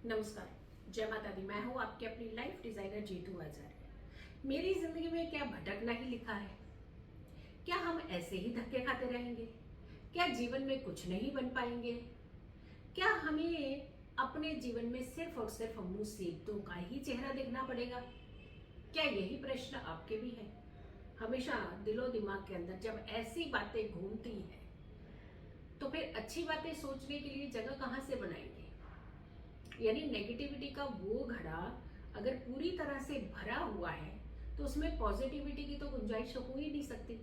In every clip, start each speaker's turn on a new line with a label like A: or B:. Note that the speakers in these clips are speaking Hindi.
A: नमस्कार, जय माता दी। मैं हूँ आपकी अपनी लाइफ डिजाइनर जीतू आचार्य। मेरी जिंदगी में क्या भटकना ही लिखा है? क्या हम ऐसे ही धक्के खाते रहेंगे? क्या जीवन में कुछ नहीं बन पाएंगे? क्या हमें अपने जीवन में सिर्फ और सिर्फ मुसीबतों का ही चेहरा देखना पड़ेगा? क्या यही प्रश्न आपके भी है? हमेशा दिलो दिमाग के अंदर जब ऐसी बातें घूमती है तो फिर अच्छी बातें सोचने के लिए जगह कहाँ से बनाएंगे? यानी नेगेटिविटी का वो घड़ा अगर पूरी तरह से भरा हुआ है तो उसमें पॉजिटिविटी की तो गुंजाइश हो ही नहीं सकती।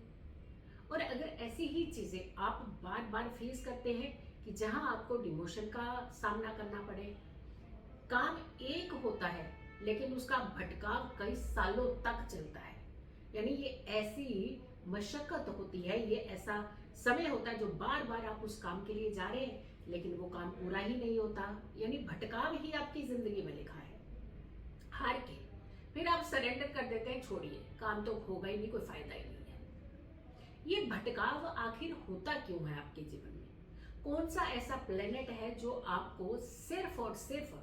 A: और अगर ऐसी ही चीजें आप बार बार फेस करते हैं कि जहां आपको डिमोशन का सामना करना पड़े, काम एक होता है लेकिन उसका भटकाव कई सालों तक चलता है, यानी ये ऐसी मशक्कत होती है, ये ऐसा समय होता है जो बार बार आप उस काम के लिए जा रहे हैं लेकिन वो काम पूरा ही नहीं होता, यानी भटकाव ही आपकी जिंदगी में लिखा है। हार के फिर आप सरेंडर कर देते हैं, छोड़िए काम तो होगा ही नहीं, कोई फायदा ही नहीं है। ये भटकाव आखिर होता क्यों है आपके जीवन में? कौन सा ऐसा प्लेनेट है जो आपको सिर्फ और सिर्फ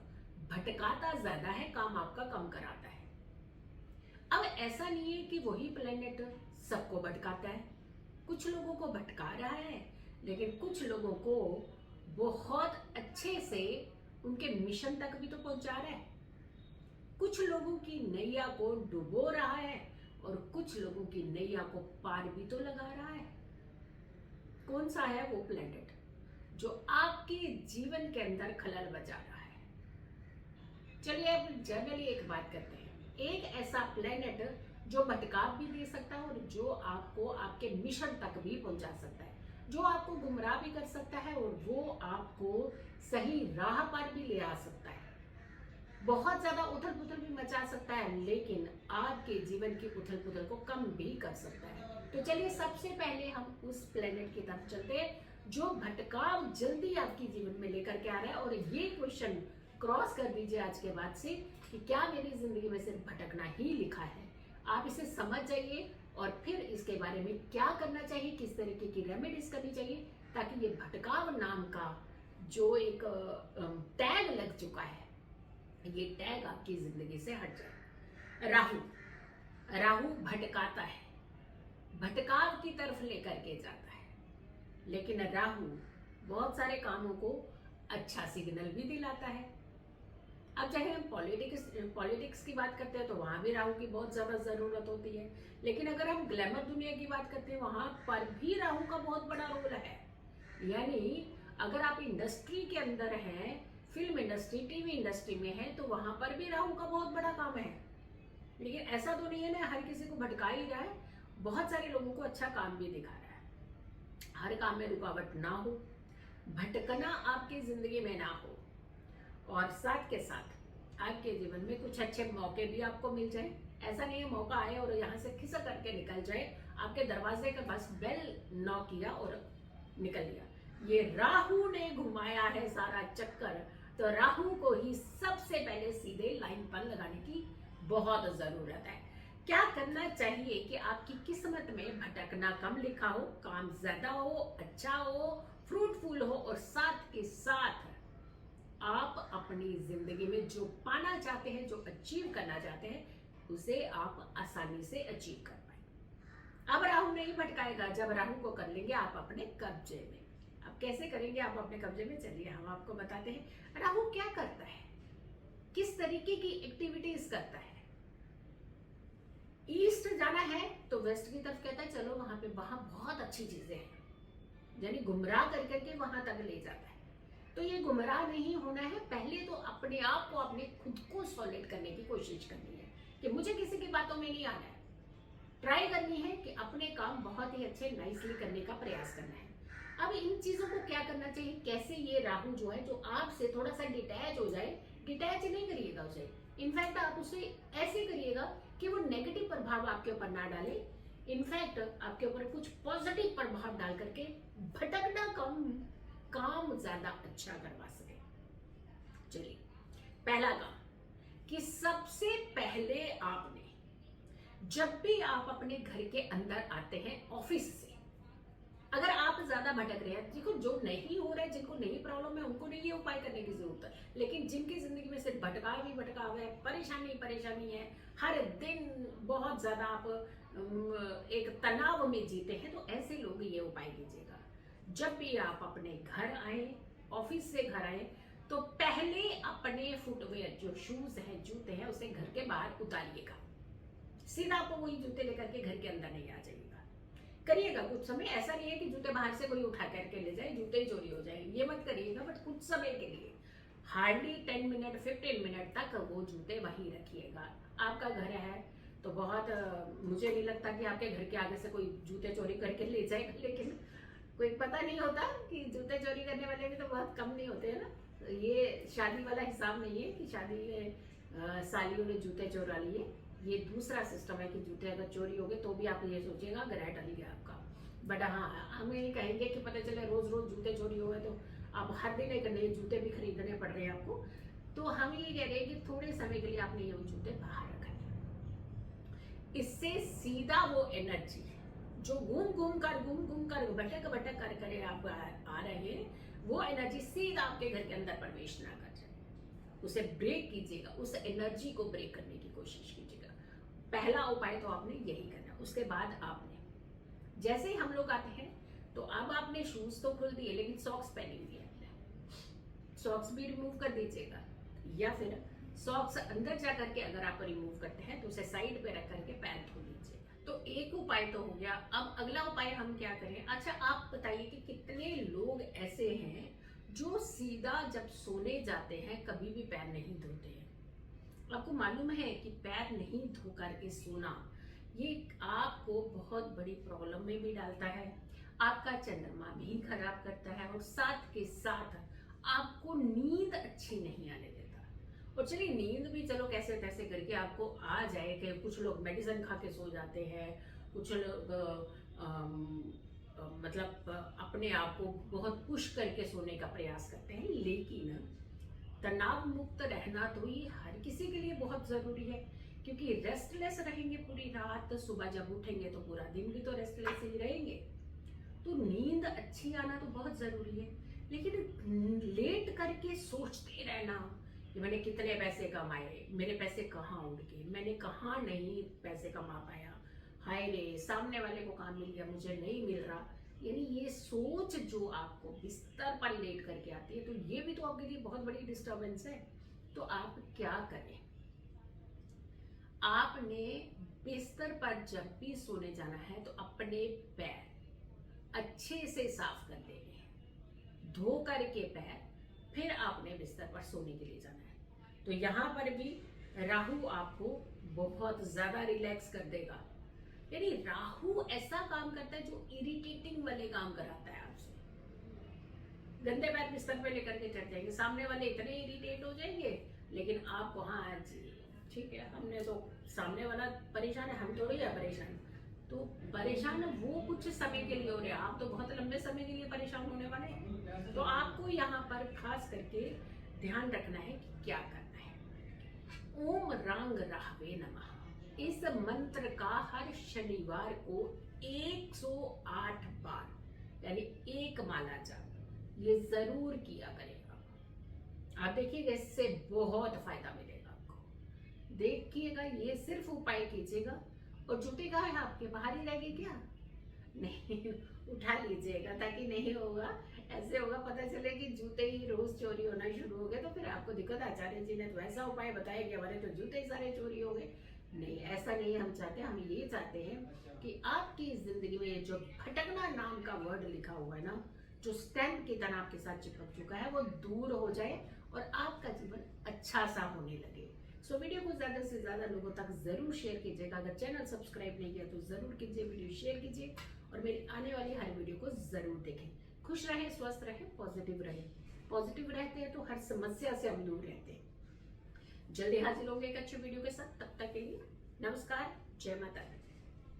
A: भटकाता ज्यादा है, काम आपका कम कराता है? अब ऐसा नहीं है कि वही प्लेनेट सबको भटकाता है। कुछ लोगों को भटका रहा है लेकिन कुछ लोगों को बहुत अच्छे से उनके मिशन तक भी तो पहुंचा रहा है। कुछ लोगों की नैया को डुबो रहा है और कुछ लोगों की नैया को पार भी तो लगा रहा है। कौन सा है वो प्लेनेट जो आपके जीवन के अंदर खलल बजा रहा है? चलिए अब जनरली एक बात करते हैं। एक ऐसा प्लेनेट जो भटकाव भी दे सकता है और जो आपको आपके मिशन तक भी पहुंचा सकता है, जो आपको गुमराह भी कर सकता है और वो आपको सही राह पर भी ले आ सकता है, बहुत ज्यादा उथल पुथल भी मचा सकता है लेकिन आपके जीवन की उथल पुथल को कम भी कर सकता है। तो चलिए सबसे पहले हम उस प्लेनेट की तरफ चलते हैं जो भटकाव जल्दी आपके जीवन में लेकर के आ रहा है। और ये क्वेश्चन क्रॉस कर दीजिए आज के बाद से कि क्या मेरी जिंदगी में सिर्फ भटकना ही लिखा है। आप इसे समझ जाइए और फिर इसके बारे में क्या करना चाहिए, किस तरीके की रेमेडीज करनी चाहिए ताकि ये भटकाव नाम का जो एक टैग लग चुका है, ये टैग आपकी जिंदगी से हट जाए। राहु राहु भटकाता है, भटकाव की तरफ लेकर के जाता है, लेकिन राहु बहुत सारे कामों को अच्छा सिग्नल भी दिलाता है। अब चाहे हम पॉलिटिक्स की बात करते हैं तो वहां भी राहु की बहुत ज्यादा जरूरत होती है, लेकिन अगर हम ग्लैमर दुनिया की बात करते हैं वहां पर भी राहु का बहुत बड़ा रोल है। यानी अगर आप इंडस्ट्री के अंदर हैं, फिल्म इंडस्ट्री, टीवी इंडस्ट्री में है, तो वहां पर भी राहु का बहुत बड़ा काम है। लेकिन ऐसा तो नहीं है ना हर किसी को भटका ही रहा है, बहुत सारे लोगों को अच्छा काम भी दिखा रहा है। हर काम में रुकावट ना हो, भटकना आपकी जिंदगी में ना हो, और साथ के साथ आपके जीवन में कुछ अच्छे मौके भी आपको मिल जाए। ऐसा नहीं है मौका आए और यहाँ से खिसक करके निकल जाए, आपके दरवाजे का बस बेल नॉक किया और निकल लिया। ये राहु ने घुमाया है सारा चक्कर, तो राहु को ही सबसे पहले सीधे लाइन पर लगाने की बहुत जरूरत है। क्या करना चाहिए कि आपकी किस्मत में भटकना कम लिखा हो, काम ज्यादा हो, अच्छा हो, फ्रूटफुल हो और साथ के साथ आप अपनी जिंदगी में जो पाना चाहते हैं, जो अचीव करना चाहते हैं, उसे आप आसानी से अचीव कर पाए। अब राहु नहीं भटकाएगा जब राहु को कर लेंगे आप अपने कब्जे में। अब कैसे करेंगे आप अपने कब्जे में, चलिए हम आपको बताते हैं। राहु क्या करता है, किस तरीके की एक्टिविटीज करता है। ईस्ट जाना है तो वेस्ट की तरफ कहता है चलो वहां बहुत अच्छी चीजें हैं, यानी गुमराह कर करके वहां तक ले जाता है। तो ये गुमराह नहीं होना है, पहले तो अपने आप को, अपने खुद को सॉलिड करने की कोशिश करनी है कि मुझे किसी की बातों में नहीं आना है। ट्राई करनी है कि अपने काम बहुत ही अच्छे नाइसली करने का प्रयास करना है। अब इन चीजों को क्या करना चाहिए, कैसे ये राहु जो है जो आपसे थोड़ा सा डिटैच हो जाए। डिटैच नहीं करिएगा उसे, इनफैक्ट आप उसे ऐसे करिएगा कि वो नेगेटिव प्रभाव आपके ऊपर ना डाले, इनफैक्ट आपके ऊपर कुछ पॉजिटिव प्रभाव डाल करके भटकना कम, काम ज्यादा अच्छा करवा सके। चलिए पहला काम कि सबसे पहले आपने जब भी आप अपने घर के अंदर आते हैं ऑफिस से, अगर आप ज्यादा भटक रहे हैं, देखो जो नहीं हो रहा है, जिनको नहीं प्रॉब्लम है, उनको नहीं ये उपाय करने की जरूरत है, लेकिन जिनकी जिंदगी में सिर्फ भटकाव ही भटकाव है, परेशानी परेशानी है, हर दिन बहुत ज्यादा आप एक तनाव में जीते हैं, तो ऐसे लोग ये उपाय कीजिएगा। जब भी आप अपने घर आए, ऑफिस से घर आए, तो पहले अपने फुटवेयर जो शूज है, जूते हैं, उसे घर के बाहर उतारिएगा। सीधा आप वही जूते लेकर के घर के अंदर नहीं आ जाइएगा। करिएगा कुछ समय, ऐसा नहीं है कि जूते बाहर से कोई उठा करके ले जाए, जूते ही चोरी हो जाए, ये मत करिएगा, बट कुछ समय के लिए हार्डली 10 मिनट 15 मिनट तक वो जूते वहीं रखिएगा। आपका घर है तो बहुत मुझे नहीं लगता कि आपके घर के आगे से कोई जूते चोरी करके ले जाएगा, लेकिन कोई पता नहीं होता कि जूते चोरी करने वाले भी तो बहुत कम नहीं होते हैं ना। तो ये शादी वाला हिसाब नहीं है कि शादी में सालियों ने जूते चोरा लिए। ये दूसरा सिस्टम है कि जूते अगर चोरी हो गए तो भी आप ये सोचिएगा ग्रह टल गया आपका। बट हाँ, हम ये कहेंगे कि पता चले रोज रोज जूते चोरी हो गए तो आप हर दिन एक नए जूते भी खरीदने पड़ रहे हैं आपको। तो हम ये कह रहे हैं कि थोड़े समय के लिए आपने ये जूते बाहर रखने, इससे सीधा वो एनर्जी जो घूम घूम कर भटक भटक कर करे आप आ रहे हैं, वो एनर्जी सीधा आपके घर के अंदर प्रवेश ना कर जाए। उसे ब्रेक कीजिएगा, उस एनर्जी को ब्रेक करने की कोशिश कीजिएगा। पहला उपाय तो आपने यही करना। उसके बाद आपने जैसे ही हम लोग आते हैं तो अब आपने शूज तो खोल दिए, लेकिन सॉक्स पहनी हुई है, सॉक्स भी रिमूव कर दीजिएगा, या फिर सॉक्स अंदर जा करके अगर आप रिमूव करते हैं तो उसे साइड पे रख करके पैर धो लीजिए। तो एक उपाय तो हो गया। अब अगला उपाय हम क्या करें? अच्छा, आप बताइए कि कितने लोग ऐसे हैं जो सीधा जब सोने जाते हैं कभी भी पैर नहीं धोते हैं। आपको मालूम है कि पैर नहीं धो करके सोना ये आपको बहुत बड़ी प्रॉब्लम में भी डालता है, आपका चंद्रमा भी खराब करता है, और साथ के साथ आपको नींद अच्छी नहीं आने देता। और चलिए नींद भी चलो कैसे तैसे करके आपको आ जाए, कि कुछ लोग मेडिसिन खा के सो जाते हैं, कुछ लोग मतलब अपने आप को बहुत पुश करके सोने का प्रयास करते हैं, लेकिन तनाव मुक्त रहना तो ये हर किसी के लिए बहुत जरूरी है, क्योंकि रेस्टलेस रहेंगे पूरी रात, सुबह जब उठेंगे तो पूरा दिन भी तो रेस्टलेस ही रहेंगे। तो नींद अच्छी आना तो बहुत जरूरी है, लेकिन लेट करके सोचते रहना कि मैंने कितने पैसे कमाए, मेरे पैसे कहाँ उड़ गए, मैंने कहाँ नहीं पैसे कमा पाया, हाय रे सामने वाले को काम मिल गया मुझे नहीं मिल रहा, यानी ये सोच जो आपको बिस्तर पर लेट करके आती है, तो ये भी तो आपके लिए बहुत बड़ी डिस्टर्बेंस है। तो आप क्या करें? आपने बिस्तर पर जब भी सोने जाना है तो अपने पैर अच्छे से साफ कर लेने हैं, धो करके पैर, फिर आपने बिस्तर पर सोने के लिए जाना है। तो यहाँ पर भी राहु आपको बहुत ज्यादा रिलैक्स कर देगा। यानी राहु ऐसा काम करता है जो इरिटेटिंग वाले काम कराता है आपसे। गंदे पैर बिस्तर पे लेकर के चढ़ जाएंगे, सामने वाले इतने इरिटेट हो जाएंगे, लेकिन आपको हाँ जी ठीक है, हमने तो सामने वाला परेशान है, हम थोड़ी है परेशान। तो परेशान वो कुछ समय के लिए हो रहे हैं, आप तो बहुत लंबे समय के लिए परेशान होने वाले हैं। तो आपको यहाँ पर खास करके ध्यान रखना है कि क्या करना है। ओम रांग राहवे नमः, इस मंत्र का हर शनिवार को 108 बार यानी एक माला जाप ये जरूर किया करेगा। आप देखिएगा इससे बहुत फायदा मिलेगा आपको। देखिएगा, ये सिर्फ उपाय कीजिएगा। और जूते कहाँ है आपके, बाहर ही रहेंगे क्या? नहीं, उठा लीजिएगा, ताकि नहीं होगा ऐसे होगा पता चले कि जूते ही रोज चोरी होना शुरू हो गए, तो फिर आपको दिक्कत। आचार्य जी ने तो ऐसा उपाय बताया कि हमारे तो जूते ही सारे चोरी हो गए। नहीं, ऐसा नहीं हम चाहते। हम ये चाहते हैं कि आपकी जिंदगी में जो भटकना नाम का वर्ड लिखा हुआ है ना, जो स्टैम्प की तरह आपके साथ चिपक चुका है, वो दूर हो जाए और आपका जीवन अच्छा सा होने लगे। सो वीडियो को ज्यादा से ज्यादा लोगों तक जरूर शेयर कीजिएगा। अगर चैनल सब्सक्राइब नहीं किया तो जरूर कीजिए, वीडियो शेयर कीजिए और मेरी आने वाली हर वीडियो को जरूर देखें। खुश रहें, स्वस्थ रहें, पॉजिटिव रहें। पॉजिटिव रहते हैं तो हर समस्या से हम दूर रहते हैं। जल्दी हाजिर होंगे एक अच्छे वीडियो के साथ। तब तक के लिए नमस्कार, जय माता दी।